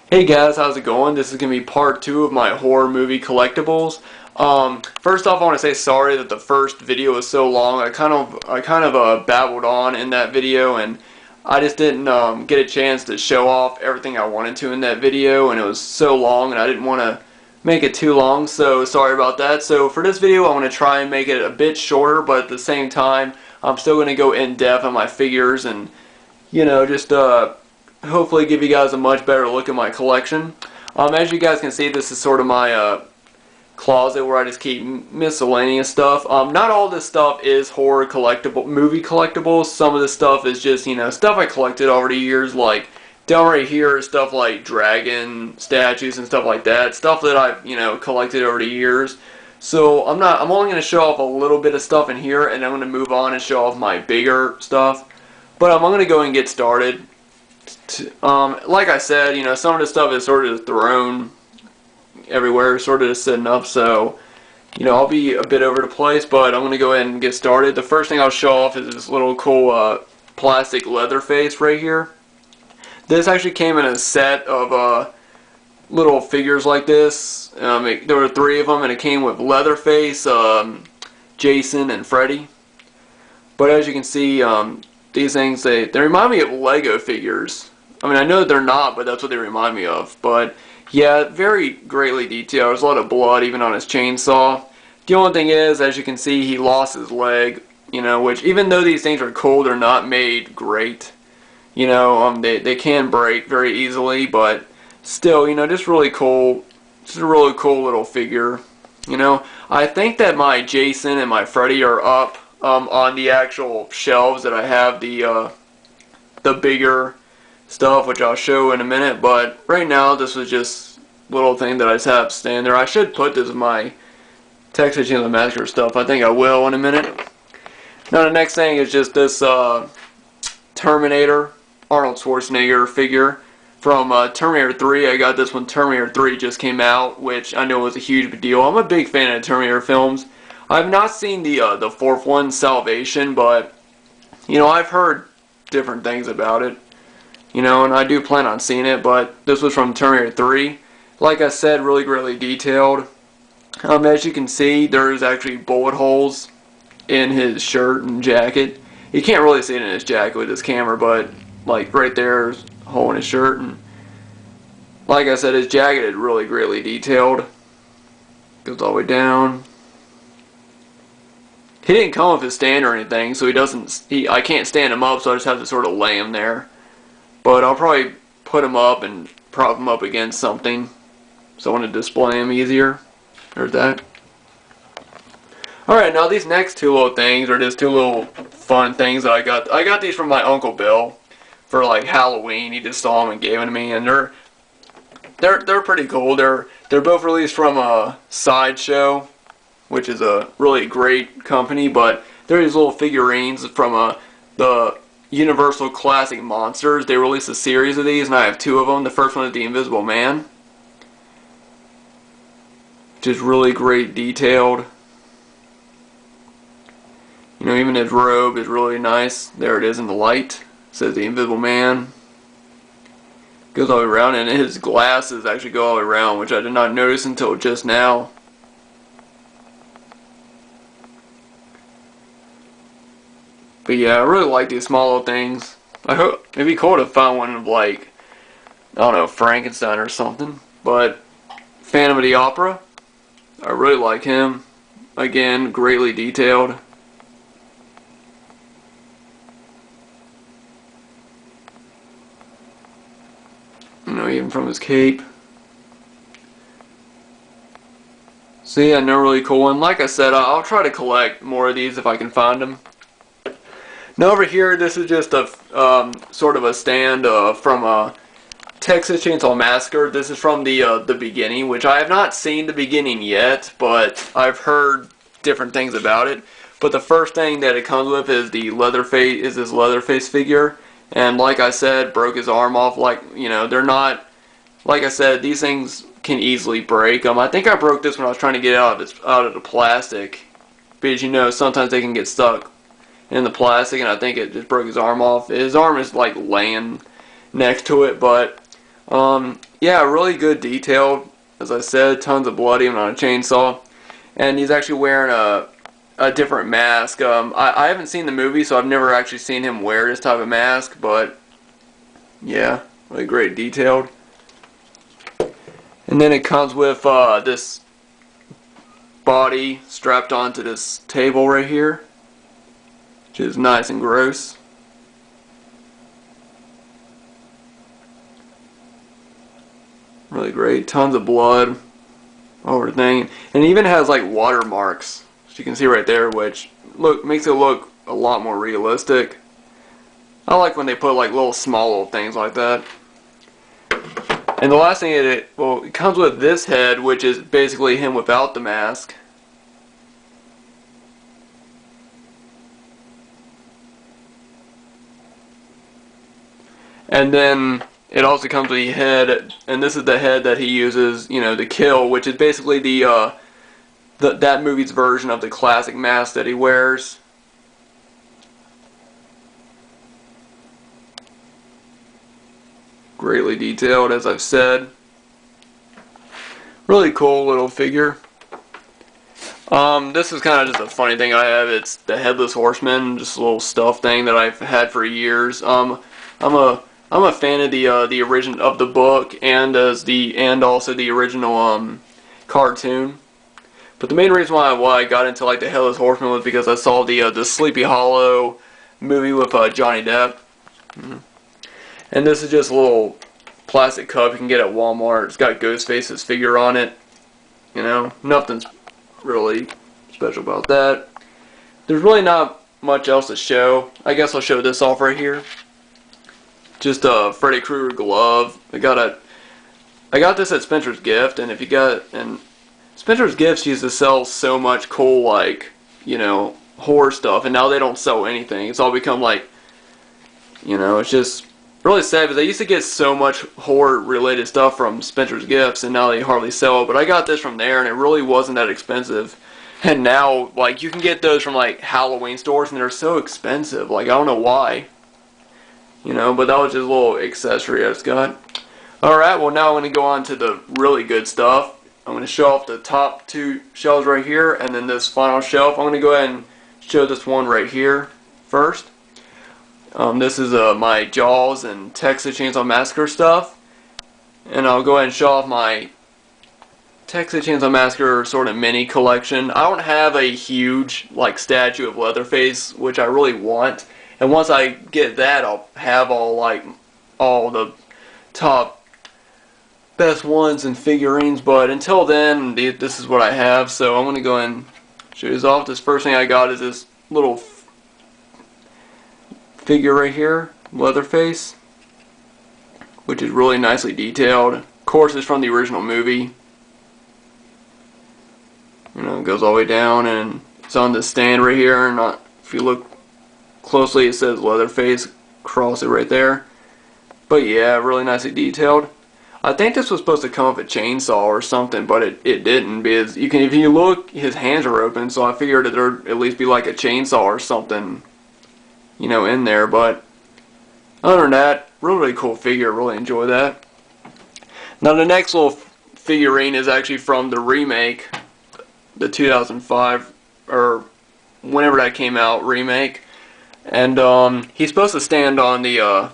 Hey guys, how's it going? This is going to be part 2 of my horror movie collectibles. First off, I want to say sorry that the first video was so long. I kind of babbled on in that video, and I just didn't get a chance to show off everything I wanted to in that video, and it was so long, and I didn't want to make it too long, so sorry about that. So for this video, I want to try and make it a bit shorter, but at the same time, I'm still going to go in depth on my figures and, just hopefully give you guys a much better look at my collection. As you guys can see, this is sort of my closet where I just keep miscellaneous stuff. Not all this stuff is horror movie collectibles. Some of this stuff is just, stuff I collected over the years, like down right here is stuff like dragon statues and stuff like that. Stuff that I've, collected over the years. So I'm only going to show off a little bit of stuff in here, and I'm going to move on and show off my bigger stuff. But I'm going to go and get started. Like I said, some of the stuff is sort of thrown everywhere, sort of just sitting up, so, I'll be a bit over the place, but I'm going to go ahead and get started. The first thing I'll show off is this little cool plastic leather face right here. This actually came in a set of little figures like this. There were 3 of them, and it came with Leatherface, Jason, and Freddy. But as you can see, these things, they remind me of Lego figures. I mean, I know they're not, but that's what they remind me of. But yeah, very greatly detailed. There's a lot of blood even on his chainsaw. The only thing is, as you can see, he lost his leg, which even though these things are cool, they're not made great. They can break very easily, but still, just really cool. Just a really cool little figure. I think that my Jason and my Freddy are up on the actual shelves that I have the bigger stuff, which I'll show in a minute, but right now this was just a little thing that I just have stand there. I should put this in my Texas Chainsaw Massacre stuff. I think I will in a minute. Now the next thing is just this Terminator, Arnold Schwarzenegger figure from Terminator 3. I got this when Terminator 3 just came out, which I know was a huge deal. I'm a big fan of Terminator films. I've not seen the fourth one, Salvation, but I've heard different things about it, and I do plan on seeing it. But this was from Terminator 3. Like I said, really, really detailed. As you can see, there's actually bullet holes in his shirt and jacket. You can't really see it in his jacket with this camera, but like right there's a hole in his shirt, and like I said, his jacket is really greatly detailed. Goes all the way down. He didn't come with his stand or anything, so I can't stand him up, so I just have to sort of lay him there. But I'll probably put him up and prop him up against something, so I want to display him easier. There's that. Alright, now these next 2 little things are just 2 little fun things that I got. I got these from my Uncle Bill for like Halloween. He just saw them and gave them to me, and they're pretty cool. They're both released from a Sideshow, which is a really great company, but they're these little figurines from the Universal Classic Monsters. They released a series of these, and I have 2 of them. The first one is the Invisible Man, which is really great detailed. Even his robe is really nice. There it is in the light. It says the Invisible Man. Goes all the way around, and his glasses actually go all the way around, which I did not notice until just now. But yeah, I really like these small little things. I hope it'd be cool to find one of, like, I don't know, Frankenstein or something. But Phantom of the Opera, I really like him. Again, greatly detailed. Even from his cape. So yeah, no, really cool one. Like I said, I'll try to collect more of these if I can find them. Now over here, this is just a sort of a stand from Texas Chainsaw Massacre. This is from the beginning, which I have not seen the beginning yet, but I've heard different things about it. But the first thing that it comes with is this Leatherface figure, and like I said, broke his arm off. Like they're not. Like I said, these things can easily break. I think I broke this when I was trying to get out of the plastic, because sometimes they can get stuck in the plastic, and I think it just broke his arm off. His arm is like laying next to it, but yeah, really good detailed. As I said, tons of blood even on a chainsaw. And he's actually wearing a different mask. I haven't seen the movie, so I've never actually seen him wear this type of mask, but yeah, really great detailed. And then it comes with this body strapped onto this table right here, which is nice and gross. Really great. Tons of blood over the thing. And it even has like watermarks, as you can see right there, which makes it look a lot more realistic. I like when they put like small little things like that. And the last thing it comes with this head, which is basically him without the mask. And then it also comes with the head, and this is the head that he uses, to kill, which is basically that movie's version of the classic mask that he wears. Greatly detailed, as I've said. Really cool little figure. This is kind of just a funny thing I have. It's the Headless Horseman, just a little stuffed thing that I've had for years. I'm a fan of the origin of the book and also the original cartoon. But the main reason why I got into like the Headless Horseman was because I saw the Sleepy Hollow movie with Johnny Depp. And this is just a little plastic cup you can get at Walmart. It's got Ghostface's figure on it. Nothing's really special about that. There's really not much else to show. I guess I'll show this off right here. Just a Freddy Krueger glove. I got this at Spencer's Gift, and Spencer's Gifts used to sell so much cool horror stuff, and now they don't sell anything. It's all become it's just really sad because I used to get so much horror related stuff from Spencer's Gifts, and now they hardly sell it. But I got this from there, and it really wasn't that expensive. And now you can get those from Halloween stores, and they're so expensive. I don't know why. But that was just a little accessory I just got. Alright, well now I'm going to go on to the really good stuff. I'm going to show off the top two shelves right here, and then this final shelf. I'm going to go ahead and show this one right here first. This is my Jaws and Texas Chainsaw Massacre stuff. And I'll go ahead and show off my Texas Chainsaw Massacre sort of mini collection. I don't have a huge statue of Leatherface, which I really want. And once I get that, I'll have all the top best ones and figurines. But until then, this is what I have. So I'm going to go ahead and show this off. This first thing I got is this little figure right here, Leatherface, which is really nicely detailed. Of course, it's from the original movie. It goes all the way down, and it's on the stand right here. And if you look closely, it says Leatherface across it right there. But yeah, really nicely detailed. I think this was supposed to come with a chainsaw or something, but it didn't, because if you look, his hands are open, so I figured that there'd at least be a chainsaw or something, in there. But other than that, really cool figure. Really enjoy that. Now the next little figurine is actually from the remake, the 2005 or whenever that came out remake. And he's supposed to stand on the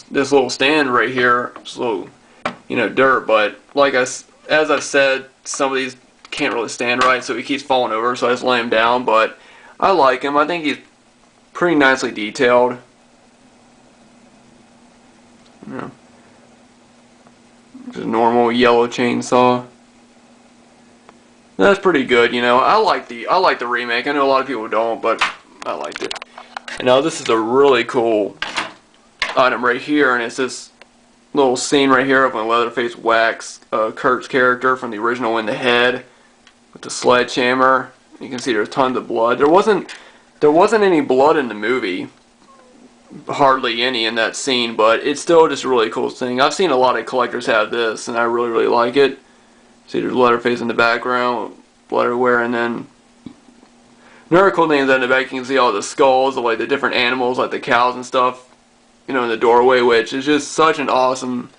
this little stand right here, this little dirt. But as I've said, some of these can't really stand right, so he keeps falling over. So I just lay him down. But I like him. I think he's pretty nicely detailed. Just a normal yellow chainsaw. That's pretty good. I like the remake. I know a lot of people don't, but I liked it. And now this is a really cool item right here, and it's this little scene right here of when Leatherface whacks Kurt's character from the original in the head with the sledgehammer. You can see there's tons of blood. There wasn't any blood in the movie, hardly any in that scene, but it's still just a really cool thing. I've seen a lot of collectors have this, and I really like it. See, there's Leatherface in the background, blood everywhere, and then another cool thing is that in the back you can see all the skulls of the different animals, like the cows and stuff, in the doorway, which is just such an awesome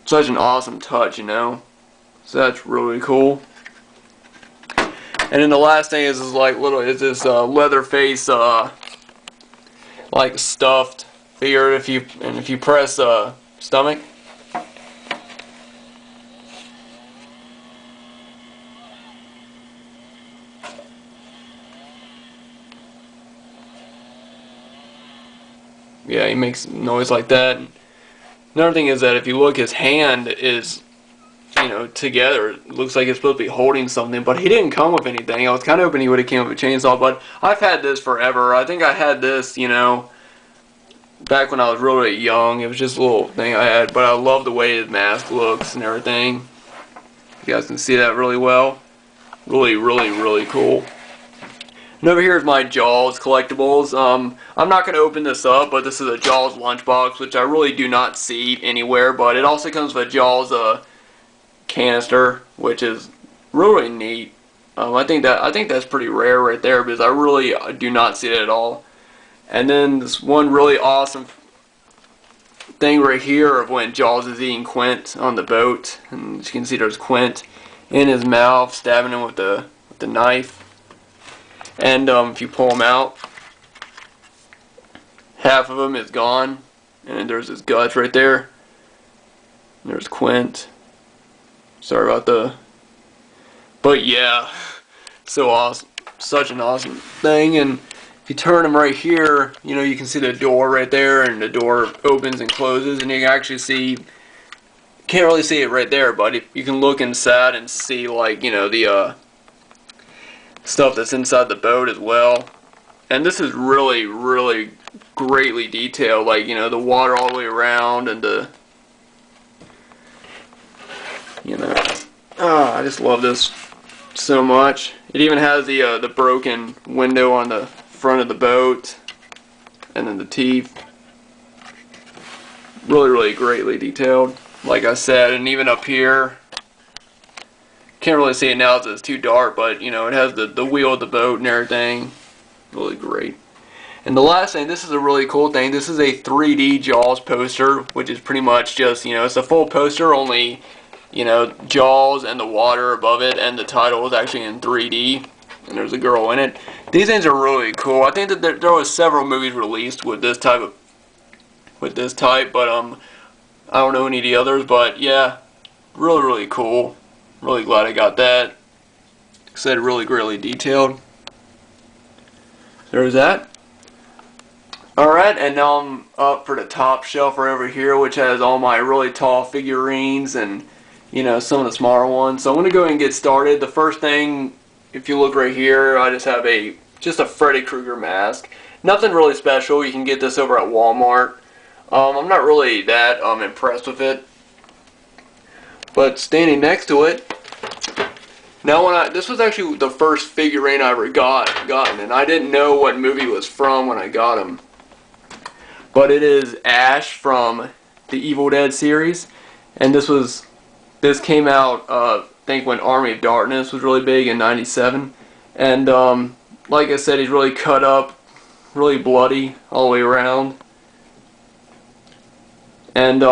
such an awesome touch, you know. So that's really cool. And then the last thing is this leather face like stuffed figure. If you press stomach. Yeah, he makes noise like that. Another thing is that if you look, his hand is, you know, together. It looks like it's supposed to be holding something, but he didn't come with anything. I was kind of hoping he would have came with a chainsaw, but I've had this forever. I think I had this, you know, back when I was really young. It was just a little thing I had, but I love the way his mask looks and everything. You guys can see that really well. Really, really, really cool. And over here is my Jaws collectibles. I'm not going to open this up, but this is a Jaws lunchbox, which I really do not see anywhere. But it also comes with a Jaws canister, which is really neat. I think that's pretty rare right there, because I really do not see it at all. And then this one really awesome thing right here of when Jaws is eating Quint on the boat, and as you can see, there's Quint in his mouth, stabbing him with the knife. And if you pull him out, half of him is gone, and there's his guts right there. And there's Quint. Sorry about but yeah, so awesome, such an awesome thing. And if you turn him right here, you know, you can see the door right there, and the door opens and closes, and you can actually see. Can't really see it right there, but you can look inside and see, like, you know, the stuff that's inside the boat as well. And this is really, really greatly detailed, like, you know, the water all the way around, and the, you know, I just love this so much. It even has the broken window on the front of the boat, and then the teeth. Really, really greatly detailed, like I said. And even up here, can't really see it now because it's too dark, but, you know, it has the wheel of the boat and everything. Really great. And the last thing, this is a really cool thing. This is a 3D Jaws poster, which is pretty much just, you know, it's a full poster, only, you know, Jaws and the water above it, and the title is actually in 3D, and there's a girl in it. These things are really cool. I think that there was several movies released with this type, but I don't know any of the others, but yeah, really, really cool. Really glad I got that. Like I said, really greatly detailed. There's that. Alright, and now I'm up for the top shelf right over here, which has all my really tall figurines and, you know, some of the smaller ones. So I'm going to go ahead and get started. The first thing, if you look right here, I just have just a Freddy Krueger mask. Nothing really special. You can get this over at Walmart. I'm not really that impressed with it. But standing next to it, now this was actually the first figurine I ever gotten, and I didn't know what movie it was from when I got him. But it is Ash from the Evil Dead series, and this came out I think when Army of Darkness was really big in '97, and like I said, he's really cut up, really bloody all the way around. And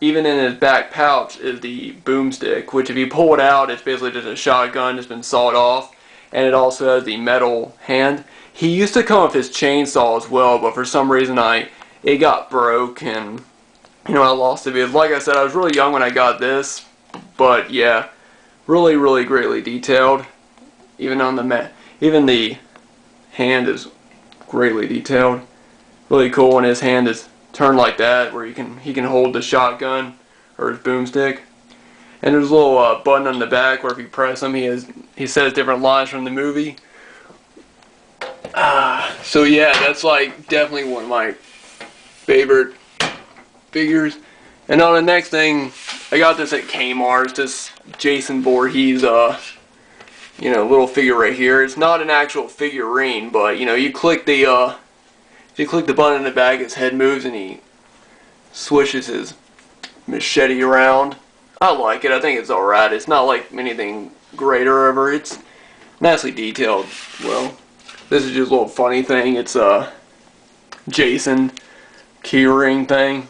even in his back pouch is the boomstick, which if you pull it out, it's basically just a shotgun that's been sawed off. And it also has the metal hand. He used to come with his chainsaw as well, but for some reason it got broke, and, you know, I lost it. Because like I said, I was really young when I got this, but yeah, really, really greatly detailed. Even the hand is greatly detailed. Really cool, and his hand is turned like that, where he can hold the shotgun or his boomstick. And there's a little button on the back where if you press him, he says different lines from the movie. So yeah, that's like definitely one of my favorite figures. And on the next thing, I got this at Kmart. It's this Jason Voorhees, you know, little figure right here. It's not an actual figurine, but, you know, you click the if you click the button in the back, his head moves and he swishes his machete around. I like it. I think it's alright. It's not like anything great or ever. It's nicely detailed. Well, this is just a little funny thing. It's a Jason keyring thing.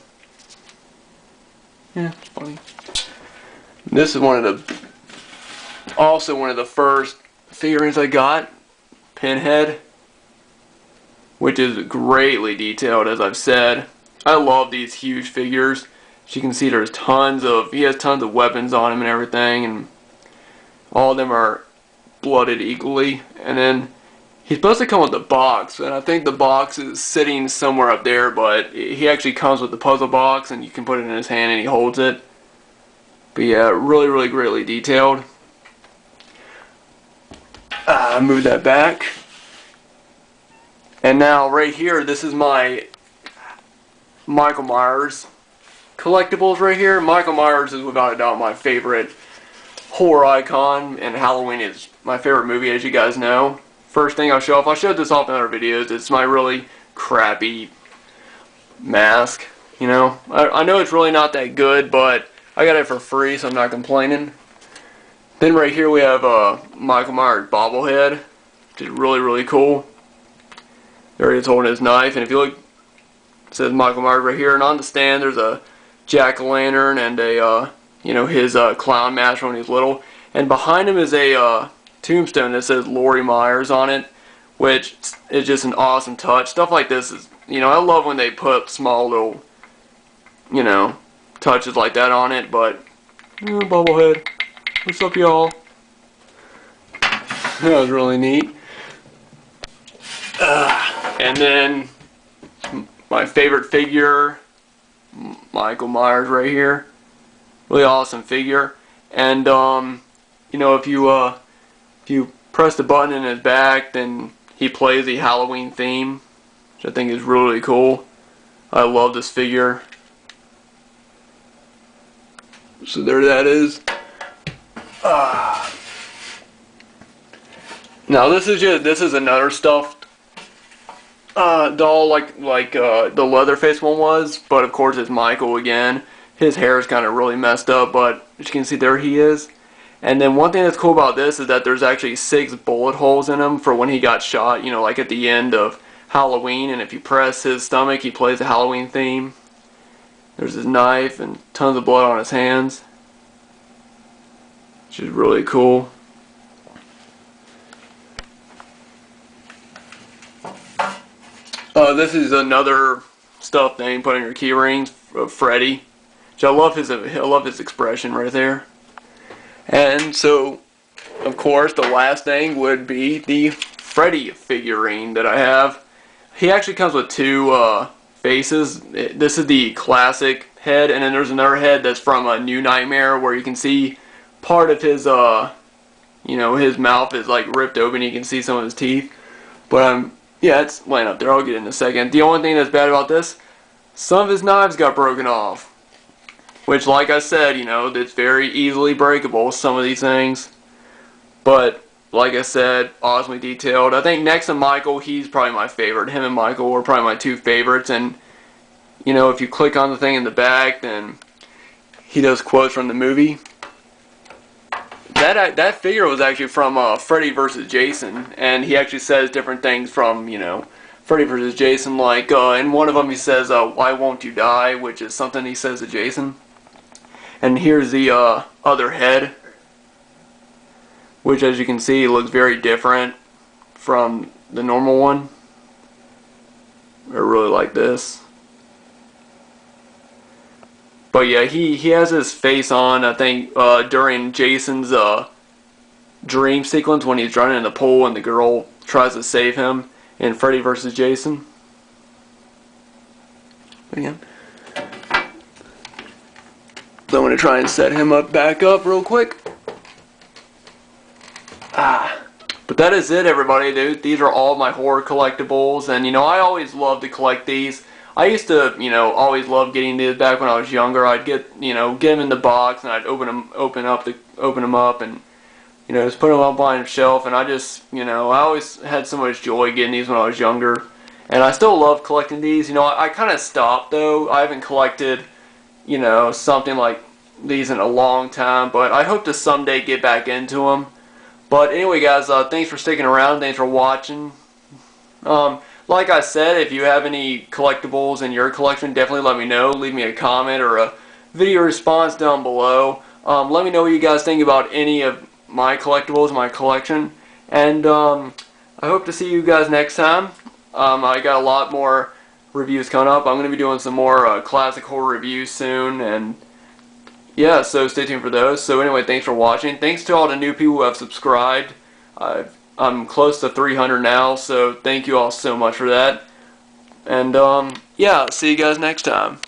Yeah, it's funny. This is also one of the first figurines I got, Pinhead, which is greatly detailed, as I've said. I love these huge figures. As you can see, he has tons of weapons on him and everything, and all of them are blooded equally. And then he's supposed to come with a box, and I think the box is sitting somewhere up there, but he actually comes with the puzzle box, and you can put it in his hand and he holds it. But yeah, really, really greatly detailed. Move that back. And now right here, this is my Michael Myers collectibles right here. Michael Myers is without a doubt my favorite horror icon, and Halloween is my favorite movie, as you guys know. First thing I'll show off, I showed this off in other videos, it's my really crappy mask. You know, I know it's really not that good, but I got it for free, so I'm not complaining. Then right here we have Michael Myers bobblehead, which is really, really cool. There he is holding his knife, and if you look, it says Michael Myers right here, and on the stand there's a jack-o'-lantern and a, you know, his clown mask when he's little. And behind him is a tombstone that says Laurie Myers on it, which is just an awesome touch. Stuff like this is, you know, I love when they put small little, you know, touches like that on it. But bobblehead, what's up, y'all? That was really neat. And then my favorite figure, Michael Myers right here. Really awesome figure. And you know, if you press the button in his back, then he plays the Halloween theme, which I think is really cool. I love this figure. So there that is. Now this is another stuffed doll like the Leatherface one was, but of course it's Michael again. His hair is kind of really messed up, but as you can see, there he is. And then one thing that's cool about this is that there's actually 6 bullet holes in him for when he got shot, you know, like at the end of Halloween. And if you press his stomach, he plays the Halloween theme. There's his knife and tons of blood on his hands, which is really cool. This is another stuffed thing put in your key rings of Freddy. Which I love his expression right there. And so, of course, the last thing would be the Freddy figurine that I have. He actually comes with 2 faces. This is the classic head, and then there's another head that's from a New Nightmare, where you can see part of his, you know, his mouth is like ripped open. You can see some of his teeth. But yeah, it's laying up there. I'll get it in a second. The only thing that's bad about this, some of his knives got broken off. Which, like I said, you know, it's very easily breakable, some of these things. But, like I said, awesomely detailed. I think next to Michael, he's probably my favorite. Him and Michael were probably my 2 favorites. And, you know, if you click on the thing in the back, then he does quotes from the movie. That figure was actually from Freddy vs. Jason. And he actually says different things from, you know, Freddy vs. Jason. Like, in one of them he says, "Why won't you die?" which is something he says to Jason. And here's the other head, which, as you can see, looks very different from the normal one. I really like this. But yeah, he has his face on, I think, during Jason's dream sequence when he's running in the pool and the girl tries to save him in Freddy vs. Jason. Again. So I'm going to try and set him back up real quick. But that is it, everybody, dude. These are all my horror collectibles, and, you know, I always love to collect these. I used to, you know, always love getting these back when I was younger. I'd get, you know, get them in the box, and I'd open them up, and, you know, just put them up on a shelf. And I just, you know, I always had so much joy getting these when I was younger, and I still love collecting these. You know, I kind of stopped though. I haven't collected, you know, something like these in a long time, but I hope to someday get back into them. But anyway, guys, thanks for sticking around. Thanks for watching. Like I said, if you have any collectibles in your collection, definitely let me know. Leave me a comment or a video response down below. Let me know what you guys think about any of my collectibles, my collection, and I hope to see you guys next time. I got a lot more reviews coming up. I'm going to be doing some more classic horror reviews soon, and yeah, so stay tuned for those. So anyway, thanks for watching. Thanks to all the new people who have subscribed. I'm close to 300 now, so thank you all so much for that. And yeah, see you guys next time.